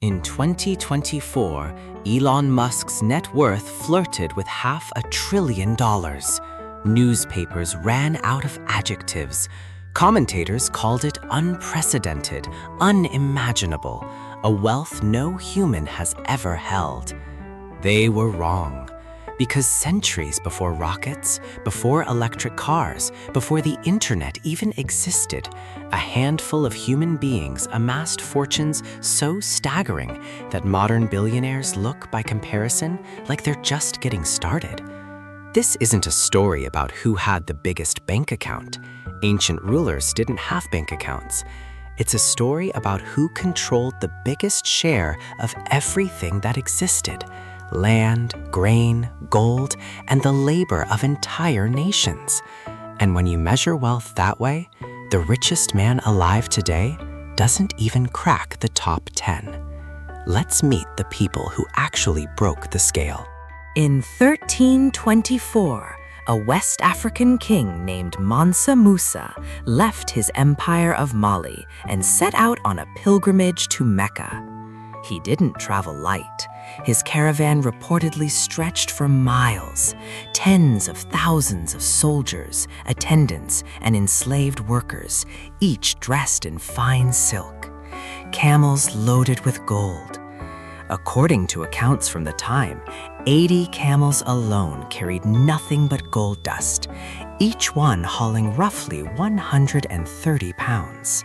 In 2024, Elon Musk's net worth flirted with $500 billion. Newspapers ran out of adjectives. Commentators called it unprecedented, unimaginable, a wealth no human has ever held. They were wrong. Because centuries before rockets, before electric cars, before the internet even existed, a handful of human beings amassed fortunes so staggering that modern billionaires look, by comparison, like they're just getting started. This isn't a story about who had the biggest bank account. Ancient rulers didn't have bank accounts. It's a story about who controlled the biggest share of everything that existed: land, grain, gold, and the labor of entire nations. And when you measure wealth that way, the richest man alive today doesn't even crack the top 10. Let's meet the people who actually broke the scale. In 1324, a West African king named Mansa Musa left his empire of Mali and set out on a pilgrimage to Mecca. He didn't travel light. His caravan reportedly stretched for miles. Tens of thousands of soldiers, attendants, and enslaved workers, each dressed in fine silk. Camels loaded with gold. According to accounts from the time, 80 camels alone carried nothing but gold dust, each one hauling roughly 130 pounds.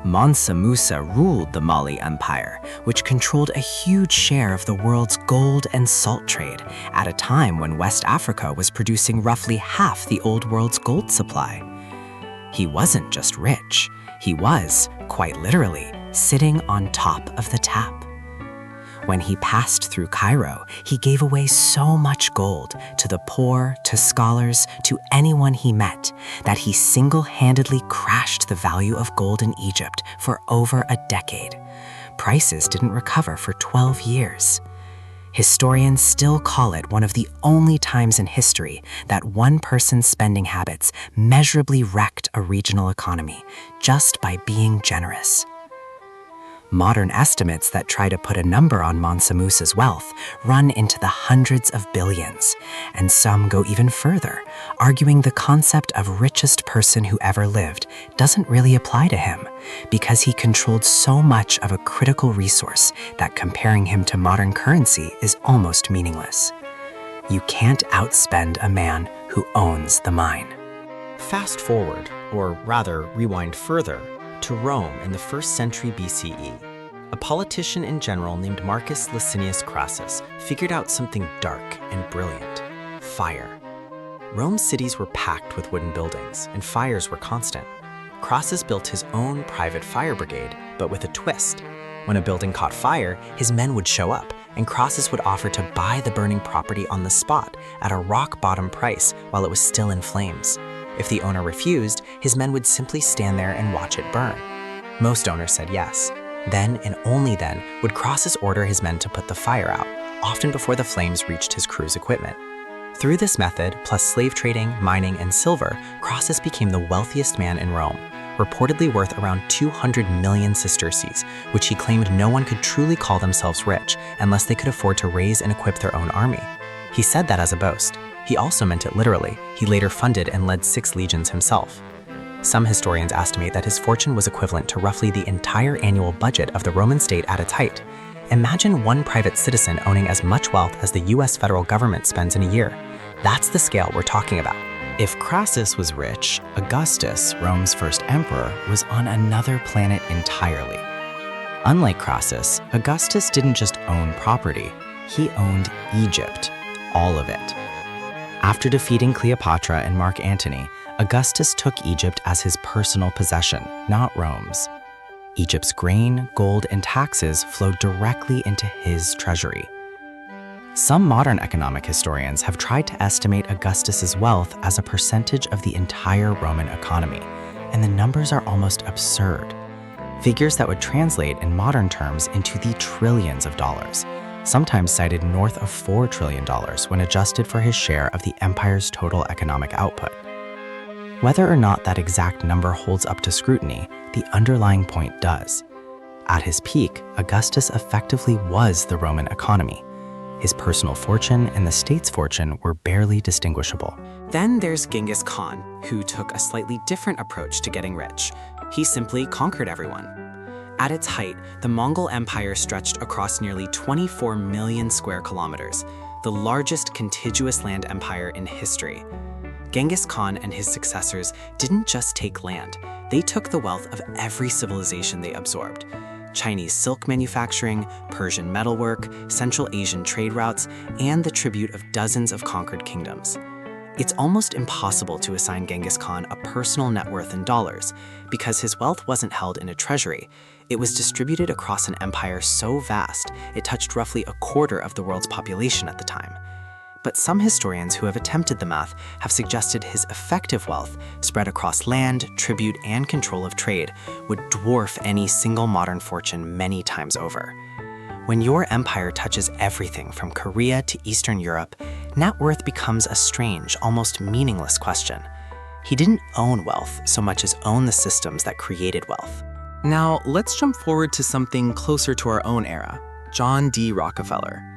Mansa Musa ruled the Mali Empire, which controlled a huge share of the world's gold and salt trade at a time when West Africa was producing roughly half the old world's gold supply. He wasn't just rich, he was, quite literally, sitting on top of the tap. When he passed through Cairo, he gave away so much gold to the poor, to scholars, to anyone he met, that he single-handedly crashed the value of gold in Egypt for over a decade. Prices didn't recover for 12 years. Historians still call it one of the only times in history that one person's spending habits measurably wrecked a regional economy just by being generous. Modern estimates that try to put a number on Mansa Musa's wealth run into the hundreds of billions, and some go even further, arguing the concept of richest person who ever lived doesn't really apply to him, because he controlled so much of a critical resource that comparing him to modern currency is almost meaningless. You can't outspend a man who owns the mine. Fast forward, or rather rewind further, to Rome in the 1st century BCE. A politician and general named Marcus Licinius Crassus figured out something dark and brilliant: fire. Rome's cities were packed with wooden buildings, and fires were constant. Crassus built his own private fire brigade, but with a twist. When a building caught fire, his men would show up, and Crassus would offer to buy the burning property on the spot at a rock-bottom price while it was still in flames. If the owner refused, his men would simply stand there and watch it burn. Most owners said yes. Then, and only then, would Crassus order his men to put the fire out, often before the flames reached his crew's equipment. Through this method, plus slave trading, mining, and silver, Crassus became the wealthiest man in Rome, reportedly worth around 200 million sesterces, which he claimed no one could truly call themselves rich unless they could afford to raise and equip their own army. He said that as a boast. He also meant it literally. He later funded and led 6 legions himself. Some historians estimate that his fortune was equivalent to roughly the entire annual budget of the Roman state at its height. Imagine one private citizen owning as much wealth as the US federal government spends in a year. That's the scale we're talking about. If Crassus was rich, Augustus, Rome's first emperor, was on another planet entirely. Unlike Crassus, Augustus didn't just own property, he owned Egypt, all of it. After defeating Cleopatra and Mark Antony, Augustus took Egypt as his personal possession, not Rome's. Egypt's grain, gold, and taxes flowed directly into his treasury. Some modern economic historians have tried to estimate Augustus's wealth as a percentage of the entire Roman economy, and the numbers are almost absurd. Figures that would translate in modern terms into the trillions of dollars, sometimes cited north of $4 trillion when adjusted for his share of the empire's total economic output. Whether or not that exact number holds up to scrutiny, the underlying point does. At his peak, Augustus effectively was the Roman economy. His personal fortune and the state's fortune were barely distinguishable. Then there's Genghis Khan, who took a slightly different approach to getting rich. He simply conquered everyone. At its height, the Mongol Empire stretched across nearly 24 million square kilometers, the largest contiguous land empire in history. Genghis Khan and his successors didn't just take land, they took the wealth of every civilization they absorbed. Chinese silk manufacturing, Persian metalwork, Central Asian trade routes, and the tribute of dozens of conquered kingdoms. It's almost impossible to assign Genghis Khan a personal net worth in dollars, because his wealth wasn't held in a treasury. It was distributed across an empire so vast, it touched roughly a quarter of the world's population at the time. But some historians who have attempted the math have suggested his effective wealth, spread across land, tribute, and control of trade, would dwarf any single modern fortune many times over. When your empire touches everything from Korea to Eastern Europe, net worth becomes a strange, almost meaningless question. He didn't own wealth so much as own the systems that created wealth. Now, let's jump forward to something closer to our own era, John D. Rockefeller.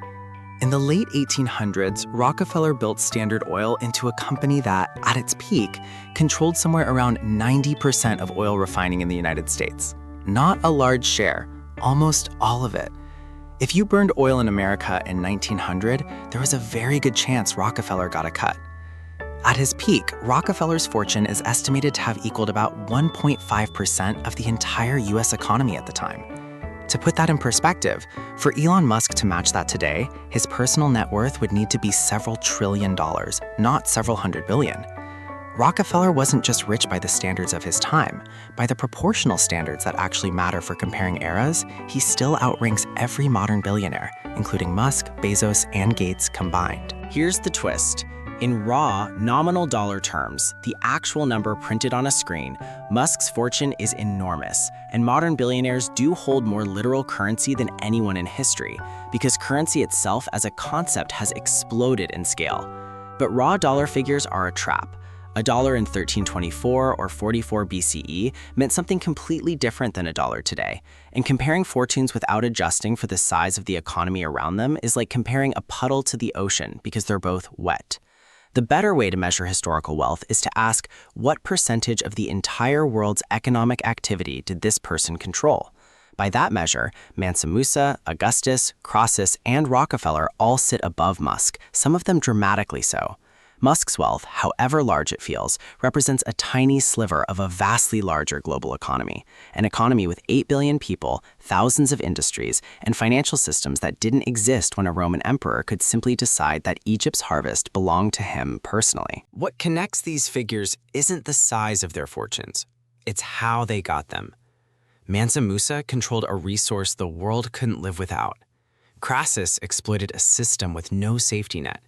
In the late 1800s, Rockefeller built Standard Oil into a company that, at its peak, controlled somewhere around 90% of oil refining in the United States. Not a large share, almost all of it. If you burned oil in America in 1900, there was a very good chance Rockefeller got a cut. At his peak, Rockefeller's fortune is estimated to have equaled about 1.5% of the entire US economy at the time. To put that in perspective, for Elon Musk to match that today, his personal net worth would need to be several trillion dollars, not several hundred billion. Rockefeller wasn't just rich by the standards of his time. By the proportional standards that actually matter for comparing eras, he still outranks every modern billionaire, including Musk, Bezos, and Gates combined. Here's the twist. In raw, nominal dollar terms, the actual number printed on a screen, Musk's fortune is enormous, and modern billionaires do hold more literal currency than anyone in history, because currency itself as a concept has exploded in scale. But raw dollar figures are a trap. A dollar in 1324 or 44 BCE meant something completely different than a dollar today, and comparing fortunes without adjusting for the size of the economy around them is like comparing a puddle to the ocean because they're both wet. The better way to measure historical wealth is to ask, what percentage of the entire world's economic activity did this person control? By that measure, Mansa Musa, Augustus, Croesus, and Rockefeller all sit above Musk, some of them dramatically so. Musk's wealth, however large it feels, represents a tiny sliver of a vastly larger global economy, an economy with 8 billion people, thousands of industries, and financial systems that didn't exist when a Roman emperor could simply decide that Egypt's harvest belonged to him personally. What connects these figures isn't the size of their fortunes, it's how they got them. Mansa Musa controlled a resource the world couldn't live without. Croesus exploited a system with no safety net.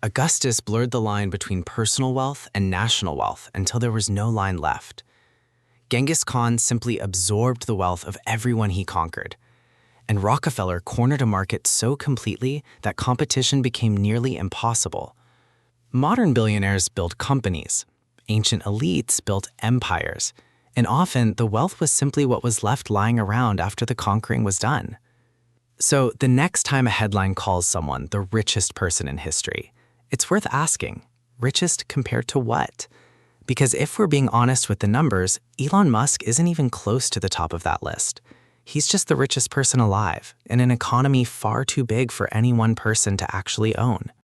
Augustus blurred the line between personal wealth and national wealth until there was no line left. Genghis Khan simply absorbed the wealth of everyone he conquered. And Rockefeller cornered a market so completely that competition became nearly impossible. Modern billionaires built companies. Ancient elites built empires. And often, the wealth was simply what was left lying around after the conquering was done. So the next time a headline calls someone the richest person in history, it's worth asking, richest compared to what? Because if we're being honest with the numbers, Elon Musk isn't even close to the top of that list. He's just the richest person alive, in an economy far too big for any one person to actually own.